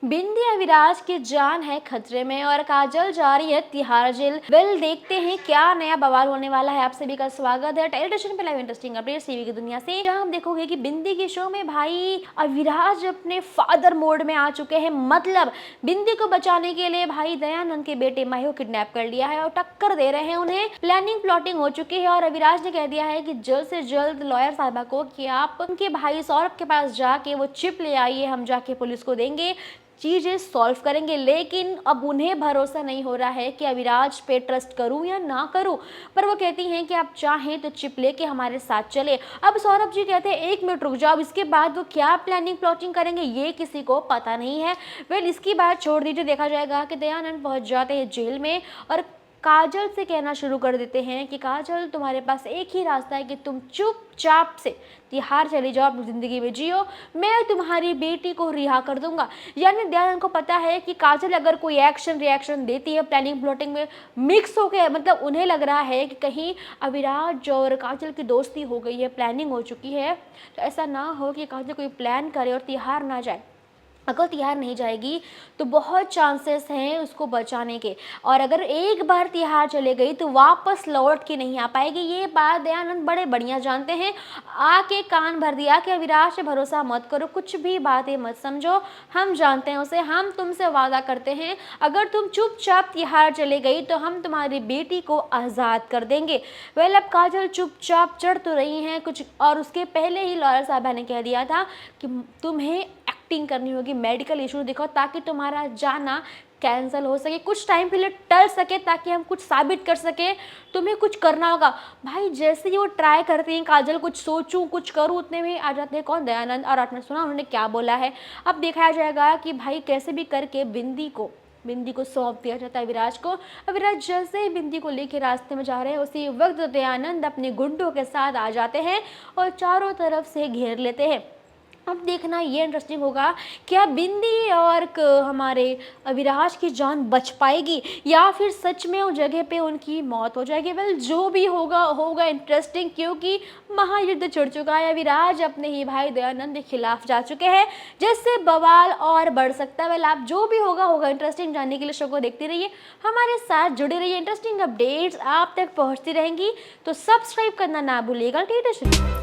बिंदी अविराज की जान है खतरे में और काजल जा रही है तिहाड़ जेल। वेल, देखते हैं क्या नया बवाल होने वाला है। आप सभी का स्वागत है टेलीविजन पे लाइव इंटरेस्टिंग अपडेट्स टीवी की दुनिया से, जहां हम देखोगे कि बिंदी के शो में भाई अविराज अपने फादर मोड में आ चुके हैं। मतलब बिंदी को बचाने के लिए भाई दयानंद के बेटे महेश को किडनैप कर लिया है और टक्कर दे रहे हैं उन्हें। प्लानिंग प्लॉटिंग हो चुकी है और अविराज ने कह दिया है कि जल्द से जल्द लॉयर साहबा को कि आप उनके भाई सौरभ के पास जाके वो चिप ले आइए, हम जाके पुलिस को देंगे, चीज़ें सॉल्व करेंगे। लेकिन अब उन्हें भरोसा नहीं हो रहा है कि अविराज पे ट्रस्ट करूं या ना करूं। पर वो कहती हैं कि आप चाहें तो चिप लेके हमारे साथ चले। अब सौरभ जी कहते हैं 1 मिनट रुक जाओ, इसके बाद वो क्या प्लानिंग प्लॉटिंग करेंगे ये किसी को पता नहीं है। वेल, इसकी बात छोड़ दीजिए, देखा जाएगा कि दयानंद पहुंच जाते हैं जेल में और काजल से कहना शुरू कर देते हैं कि काजल, तुम्हारे पास एक ही रास्ता है कि तुम चुपचाप से तिहाड़ चली जाओ, अपनी ज़िंदगी में जियो, मैं तुम्हारी बेटी को रिहा कर दूंगा। यानी दयानंद को पता है कि काजल अगर कोई एक्शन रिएक्शन देती है प्लानिंग प्लॉटिंग में मिक्स हो गया, मतलब उन्हें लग रहा है कि कहीं अविराज और काजल की दोस्ती हो गई है, प्लानिंग हो चुकी है, तो ऐसा ना हो कि काजल कोई प्लान करे और तिहाड़ ना जाए। अगर तिहाड़ नहीं जाएगी तो बहुत चांसेस हैं उसको बचाने के, और अगर एक बार तिहाड़ चले गई तो वापस लौट के नहीं आ पाएगी। ये बात दयानंद बड़े बढ़िया जानते हैं। आके कान भर दिया कि अविराज से भरोसा मत करो, कुछ भी बातें मत समझो, हम जानते हैं उसे, हम तुमसे वादा करते हैं अगर तुम चुपचाप तिहाड़ चले गई तो हम तुम्हारी बेटी को आज़ाद कर देंगे। वेल, अब काजल चुपचाप चढ़ तो रही हैं कुछ, और उसके पहले ही लॉयर साहबा ने कह दिया था कि तुम्हें एक्टिंग करनी होगी, मेडिकल इशू दिखाओ ताकि तुम्हारा जाना कैंसिल हो सके, कुछ टाइम के लिए टल सके, ताकि हम कुछ साबित कर सके, तुम्हें कुछ करना होगा। भाई जैसे ही वो ट्राई करती हैं काजल कुछ सोचूं कुछ करूं, उतने में आ जाते हैं कौन, दयानंद। और आपने सुना उन्होंने क्या बोला है। अब दिखाया जाएगा कि भाई कैसे भी करके बिंदी को सौंप दिया जाता है अविराज को। अविराज जैसे ही बिंदी को लेके रास्ते में जा रहे हैं उसी वक्त दयानंद अपने गुंडों के साथ आ जाते हैं और चारों तरफ से घेर लेते हैं। अब देखना ये इंटरेस्टिंग होगा, क्या बिंदी और हमारे अविराज की जान बच पाएगी या फिर सच में उस जगह पे उनकी मौत हो जाएगी। वेल, जो भी होगा होगा इंटरेस्टिंग, क्योंकि महायुद्ध छिड़ चुका है। अविराज अपने ही भाई दयानंद के खिलाफ जा चुके हैं, जिससे बवाल और बढ़ सकता है। वेल, आप जो भी होगा होगा इंटरेस्टिंग जानने के लिए शो को देखते रहिए, हमारे साथ जुड़े रहिए, इंटरेस्टिंग अपडेट्स आप तक पहुँचती रहेंगी। तो सब्सक्राइब करना ना भूलिएगा टेलीविजन।